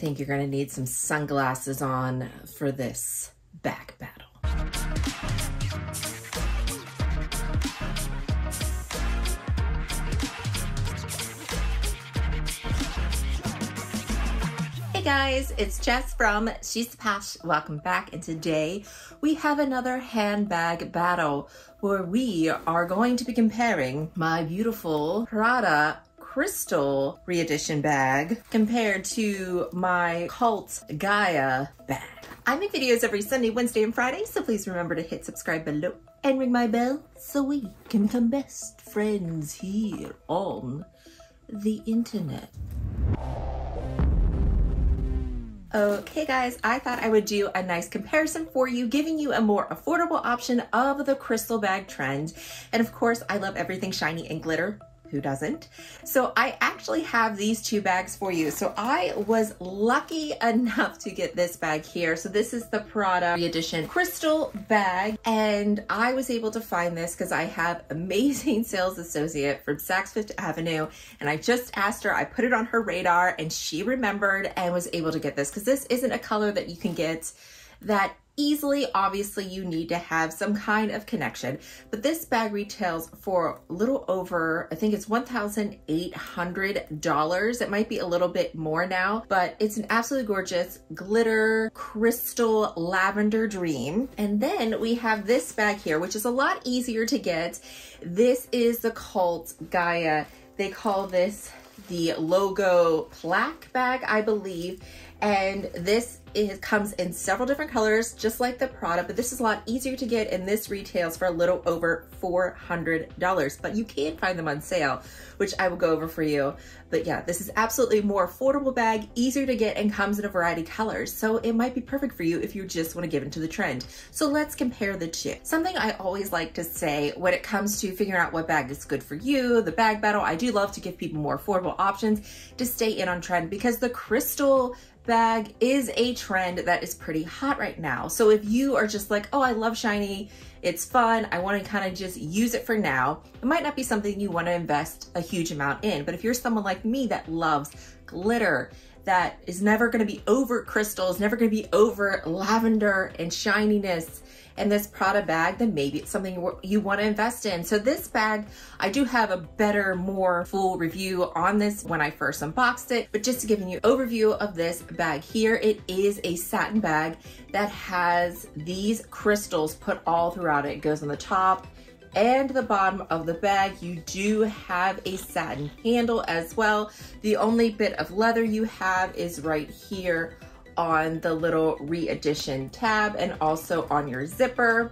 think you're gonna need some sunglasses on for this bag battle. Hey guys, it's Jess from She's the Pash. Welcome back, and today we have another handbag battle where we are going to be comparing my beautiful Prada crystal re-edition bag compared to my cult Gaia bag. I make videos every Sunday, Wednesday, and Friday, so please remember to hit subscribe below and ring my bell so we can become best friends here on the internet. Okay guys, I thought I would do a nice comparison for you, giving you a more affordable option of the crystal bag trend. And of course, I love everything shiny and glitter. Who doesn't? So I actually have these two bags for you. So I was lucky enough to get this bag here. So this is the Prada re-edition crystal bag. And I was able to find this because I have amazing sales associate from Saks Fifth Avenue. And I just asked her, I put it on her radar and she remembered and was able to get this because this isn't a color that you can get that easily. Obviously you need to have some kind of connection, but this bag retails for a little over, I think it's $1,800. It might be a little bit more now, but it's an absolutely gorgeous glitter crystal lavender dream. And then we have this bag here, which is a lot easier to get. This is the cult Gaia. They call this the logo plaque bag, I believe. And this comes in several different colors, just like the Prada, but this is a lot easier to get, and this retails for a little over $400. But you can find them on sale, which I will go over for you. But yeah, this is absolutely a more affordable bag, easier to get, and comes in a variety of colors. So it might be perfect for you if you just want to give into the trend. So let's compare the two. Something I always like to say when it comes to figuring out what bag is good for you, the bag battle, I do love to give people more affordable options to stay in on trend, because the crystal bag is a trend that is pretty hot right now. So if you are just like, oh, I love shiny, it's fun, I want to kind of just use it for now, it might not be something you want to invest a huge amount in. But if you're someone like me that loves glitter, that is never going to be over crystals, never going to be over lavender and shininess, and this Prada bag, then maybe it's something you want to invest in. So this bag, I do have a better, more full review on this when I first unboxed it, but just to give you an overview of this bag here, it is a satin bag that has these crystals put all throughout it. It goes on the top and the bottom of the bag. You do have a satin handle as well. The only bit of leather you have is right here on the little re-edition tab, and also on your zipper.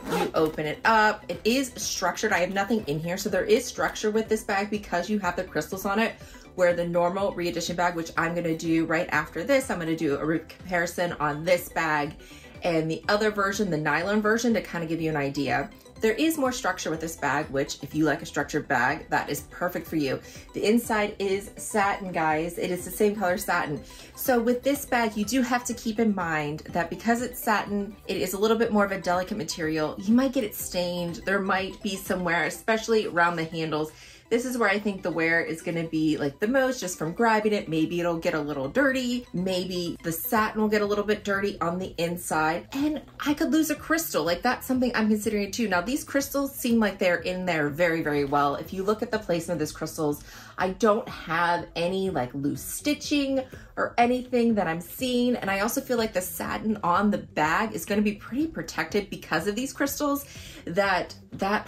You open it up, it is structured. I have nothing in here, so there is structure with this bag because you have the crystals on it, where the normal re-edition bag, which I'm gonna do right after this, I'm gonna do a comparison on this bag and the other version, the nylon version, to kind of give you an idea. There is more structure with this bag, which if you like a structured bag, that is perfect for you. The inside is satin, guys. It is the same color satin. So with this bag, you do have to keep in mind that because it's satin, it is a little bit more of a delicate material. You might get it stained. There might be somewhere, especially around the handles. This is where I think the wear is gonna be like the most, just from grabbing it. Maybe it'll get a little dirty. Maybe the satin will get a little bit dirty on the inside. And I could lose a crystal. Like, that's something I'm considering too. Now, these crystals seem like they're in there very, very well. If you look at the placement of these crystals, I don't have any like loose stitching or anything that I'm seeing. And I also feel like the satin on the bag is gonna be pretty protected because of these crystals, that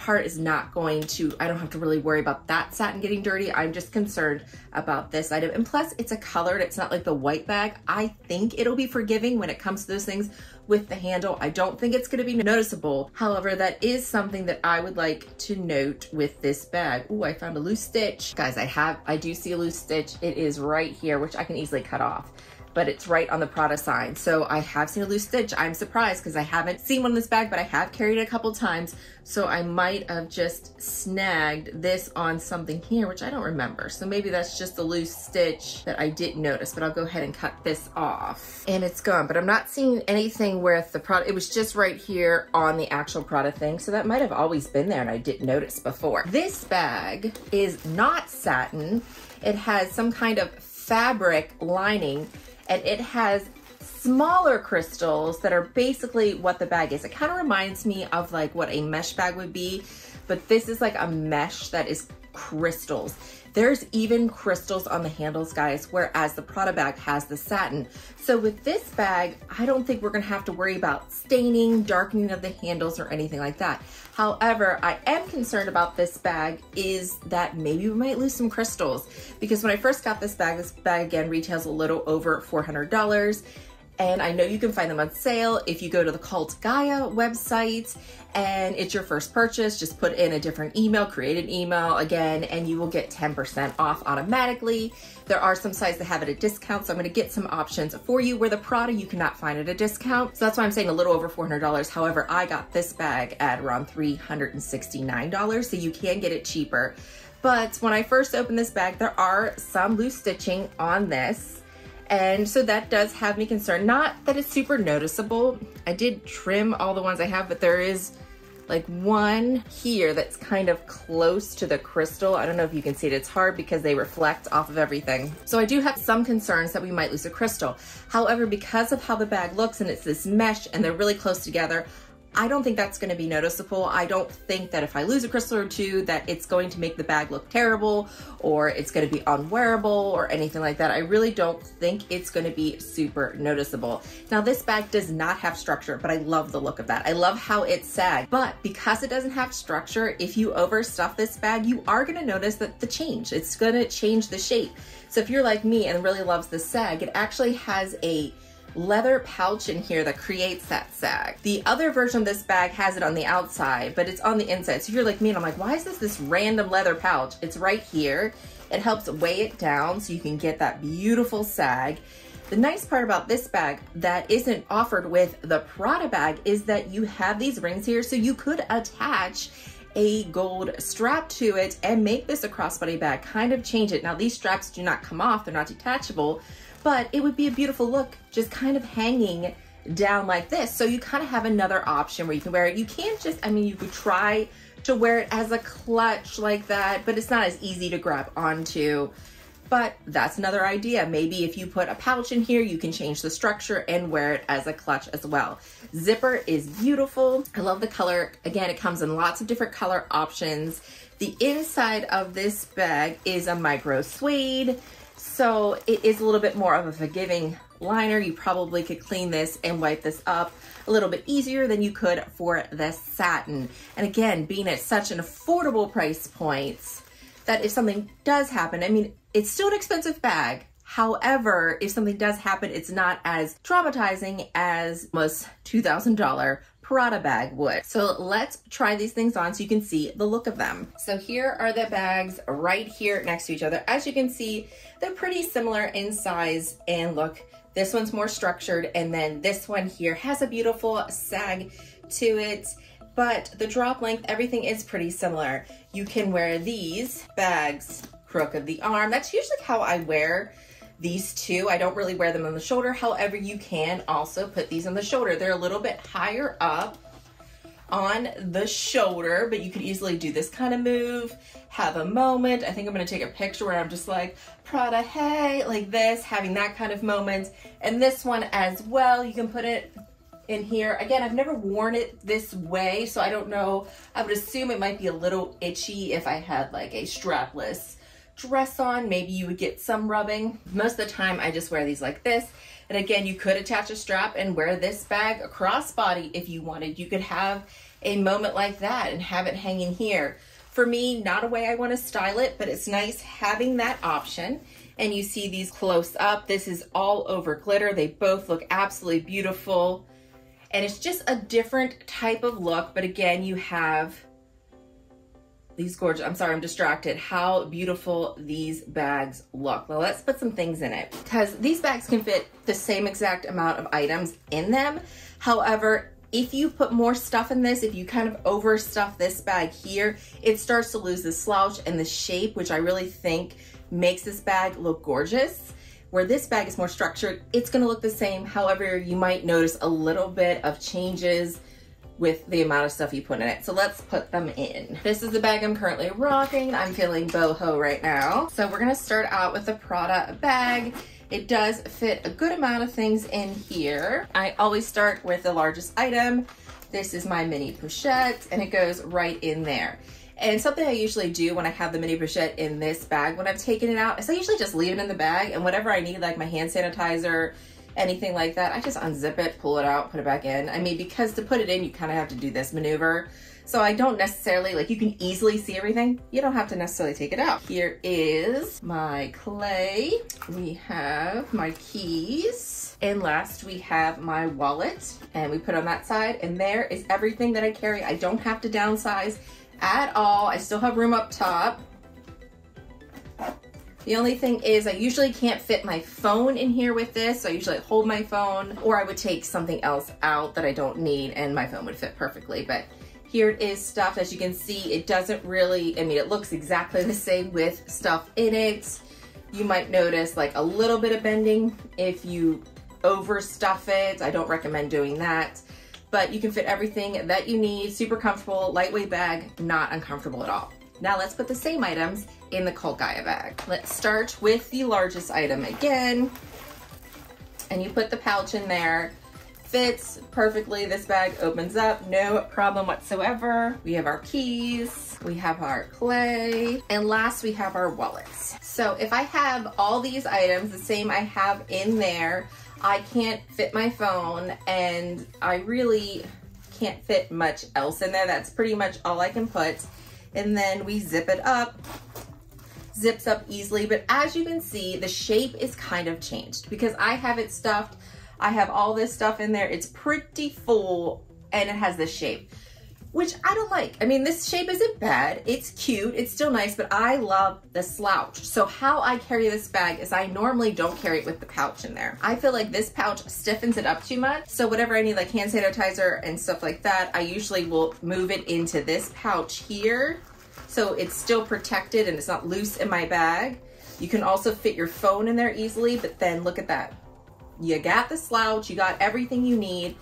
part is not going to, I don't have to really worry about that satin getting dirty. I'm just concerned about this item. And plus it's a colored, it's not like the white bag. I think it'll be forgiving when it comes to those things with the handle. I don't think it's gonna be noticeable. However, that is something that I would like to note with this bag. Ooh, I found a loose stitch. Guys, I do see a loose stitch. It is right here, which I can easily cut off, but it's right on the Prada sign. So I have seen a loose stitch. I'm surprised because I haven't seen one in this bag, but I have carried it a couple times. So I might have just snagged this on something here, which I don't remember. So maybe that's just a loose stitch that I didn't notice, but I'll go ahead and cut this off. And it's gone, but I'm not seeing anything with the Prada. It was just right here on the actual Prada thing. So that might have always been there and I didn't notice before. This bag is not satin. It has some kind of fabric lining. and it has smaller crystals that are basically what the bag is. It kind of reminds me of like what a mesh bag would be, but this is like a mesh that is crystals. There's even crystals on the handles, guys, whereas the Prada bag has the satin. So with this bag, I don't think we're gonna have to worry about staining, darkening of the handles or anything like that. However, I am concerned about this bag is that maybe we might lose some crystals, because when I first got this bag again retails a little over $400. And I know you can find them on sale if you go to the Cult Gaia website and it's your first purchase. Just put in a different email, create an email again, and you will get 10% off automatically. There are some sites that have it at discount, so I'm gonna get some options for you where the Prada you cannot find at a discount. So that's why I'm saying a little over $400. However, I got this bag at around $369, so you can get it cheaper. But when I first opened this bag, there are some loose stitching on this. And so that does have me concerned. Not that it's super noticeable. I did trim all the ones I have, but there is like one here that's kind of close to the crystal. I don't know if you can see it. It's hard because they reflect off of everything. So I do have some concerns that we might lose a crystal. However, because of how the bag looks and it's this mesh and they're really close together, I don't think that's going to be noticeable. I don't think that if I lose a crystal or two that it's going to make the bag look terrible or it's going to be unwearable or anything like that. I really don't think it's going to be super noticeable. Now this bag does not have structure, but I love the look of that. I love how it sagged, but because it doesn't have structure, if you overstuff this bag, you are going to notice that it's going to change the shape. So if you're like me and really loves the sag, it actually has a leather pouch in here that creates that sag. The other version of this bag has it on the outside, but it's on the inside. So if you're like me and I'm like, why is this random leather pouch? It's right here. It helps weigh it down so you can get that beautiful sag. The nice part about this bag that isn't offered with the Prada bag is that you have these rings here, so you could attach a gold strap to it and make this a crossbody bag, kind of change it. Now these straps do not come off, they're not detachable, but it would be a beautiful look just kind of hanging down like this. So you kind of have another option where you can wear it. You can't just, I mean, you could try to wear it as a clutch like that, but it's not as easy to grab onto. But that's another idea. Maybe if you put a pouch in here, you can change the structure and wear it as a clutch as well. Zipper is beautiful. I love the color. Again, it comes in lots of different color options. The inside of this bag is a micro suede. So it is a little bit more of a forgiving liner. You probably could clean this and wipe this up a little bit easier than you could for the satin. And again, being at such an affordable price point, that if something does happen, I mean, it's still an expensive bag. However, if something does happen, it's not as traumatizing as most $2,000 Prada bag would. So let's try these things on so you can see the look of them. So here are the bags right here next to each other. As you can see, they're pretty similar in size and look. This one's more structured, and then this one here has a beautiful sag to it, but the drop length, everything is pretty similar. You can wear these bags crook of the arm. That's usually how I wear these two. I don't really wear them on the shoulder. However, you can also put these on the shoulder. They're a little bit higher up on the shoulder, but you could easily do this kind of move, have a moment. I think I'm gonna take a picture where I'm just like, Prada, hey, like this, having that kind of moment. And this one as well, you can put it in here. Again, I've never worn it this way, so I don't know. I would assume it might be a little itchy if I had like a strapless dress on. Maybe you would get some rubbing. Most of the time I just wear these like this. And again, you could attach a strap and wear this bag crossbody if you wanted. You could have a moment like that and have it hanging here. For me, not a way I want to style it, but it's nice having that option. And you see these close up. This is all over glitter. They both look absolutely beautiful. And it's just a different type of look. But again, you have these gorgeous, I'm sorry, I'm distracted, how beautiful these bags look. Well, let's put some things in it because these bags can fit the same exact amount of items in them. However, if you put more stuff in this, if you kind of overstuff this bag here, it starts to lose the slouch and the shape, which I really think makes this bag look gorgeous. Where this bag is more structured, it's gonna look the same. However, you might notice a little bit of changes with the amount of stuff you put in it. So let's put them in. This is the bag I'm currently rocking. I'm feeling boho right now. So we're gonna start out with the Prada bag. It does fit a good amount of things in here. I always start with the largest item. This is my mini pochette, and it goes right in there. And something I usually do when I have the mini pochette in this bag, when I've taken it out, is I usually just leave it in the bag, and whatever I need, like my hand sanitizer, anything like that, I just unzip it, pull it out, put it back in. I mean, because to put it in, you kind of have to do this maneuver. So I don't necessarily, like, you can easily see everything. You don't have to necessarily take it out. Here is my clay. We have my keys. And last we have my wallet, and we put on that side, and there is everything that I carry. I don't have to downsize at all. I still have room up top. The only thing is I usually can't fit my phone in here with this. So I usually hold my phone, or I would take something else out that I don't need and my phone would fit perfectly. But here it is stuffed. As you can see, it doesn't really, I mean, it looks exactly the same with stuff in it. You might notice like a little bit of bending if you overstuff it. I don't recommend doing that, but you can fit everything that you need. Super comfortable, lightweight bag, not uncomfortable at all. Now let's put the same items in the Cult Gaia bag. Let's start with the largest item again, and you put the pouch in there. Fits perfectly. This bag opens up, no problem whatsoever. We have our keys, we have our clay, and last we have our wallets. So if I have all these items, the same I have in there, I can't fit my phone, and I really can't fit much else in there. That's pretty much all I can put. And then we zip it up. Zips up easily, but as you can see, the shape is kind of changed because I have it stuffed. I have all this stuff in there. It's pretty full, and it has this shape, which I don't like. I mean, this shape isn't bad. It's cute. It's still nice, but I love the slouch. So how I carry this bag is I normally don't carry it with the pouch in there. I feel like this pouch stiffens it up too much. So whatever I need, like hand sanitizer and stuff like that, I usually will move it into this pouch here. So it's still protected and it's not loose in my bag. You can also fit your phone in there easily, but then look at that. You got the slouch, you got everything you need.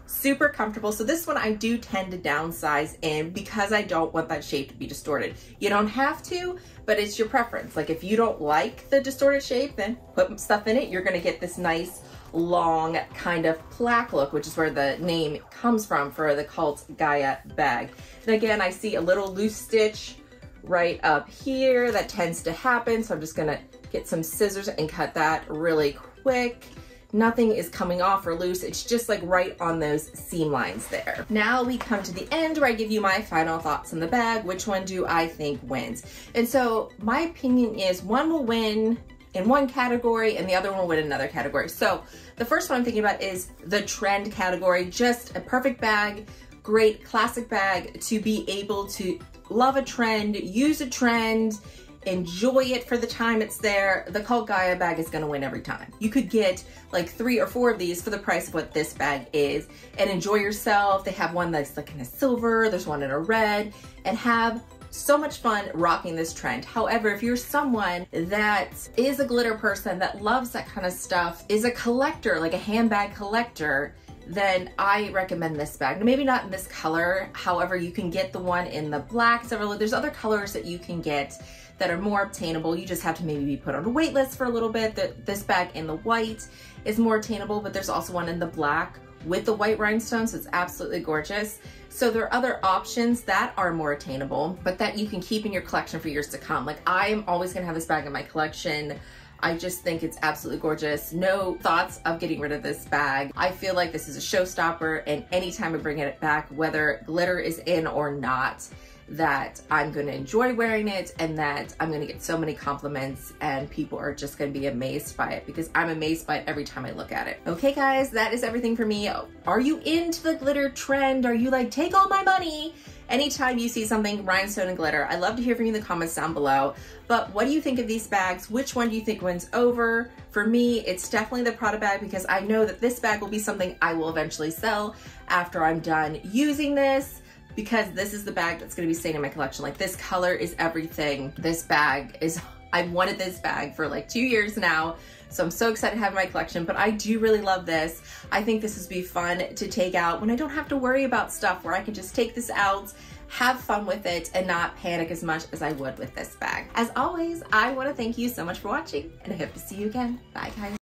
Super comfortable. So this one I do tend to downsize in because I don't want that shape to be distorted. You don't have to, but it's your preference. Like if you don't like the distorted shape, then put stuff in it. You're gonna get this nice long kind of plaque look, which is where the name comes from for the Cult Gaia bag. And again, I see a little loose stitch right up here that tends to happen. So I'm just gonna get some scissors and cut that really quick. Nothing is coming off or loose. It's just like right on those seam lines there. Now we come to the end where I give you my final thoughts on the bag. Which one do I think wins? And so my opinion is one will win in one category and the other one will win in another category. So the first one I'm thinking about is the trend category. Just a perfect bag, great classic bag to be able to love a trend, use a trend, enjoy it for the time it's there. The Cult Gaia bag is gonna win every time. You could get like 3 or 4 of these for the price of what this bag is and enjoy yourself. They have one that's like in a silver, there's one in a red, and have so much fun rocking this trend. However, if you're someone that is a glitter person, that loves that kind of stuff, is a collector, like a handbag collector, then I recommend this bag. Now, maybe not in this color. However, you can get the one in the black. There's other colors that you can get that are more obtainable. You just have to maybe be put on a wait list for a little bit. This bag in the white is more attainable, but there's also one in the black with the white rhinestone, so it's absolutely gorgeous. So there are other options that are more attainable, but that you can keep in your collection for years to come. Like I'm always gonna have this bag in my collection. I just think it's absolutely gorgeous. No thoughts of getting rid of this bag. I feel like this is a showstopper, and anytime I bring it back, whether glitter is in or not, that I'm gonna enjoy wearing it and that I'm gonna get so many compliments and people are just gonna be amazed by it because I'm amazed by it every time I look at it. Okay guys, that is everything for me. Are you into the glitter trend? Are you like, take all my money? Anytime you see something rhinestone and glitter, I love to hear from you in the comments down below. But what do you think of these bags? Which one do you think wins over? For me, it's definitely the Prada bag because I know that this bag will be something I will eventually sell after I'm done using this, because this is the bag that's gonna be staying in my collection. Like this color is everything. This bag is, I've wanted this bag for like 2 years now. So I'm so excited to have it in my collection, but I do really love this. I think this would be fun to take out when I don't have to worry about stuff, where I can just take this out, have fun with it, and not panic as much as I would with this bag. As always, I wanna thank you so much for watching, and I hope to see you again. Bye guys.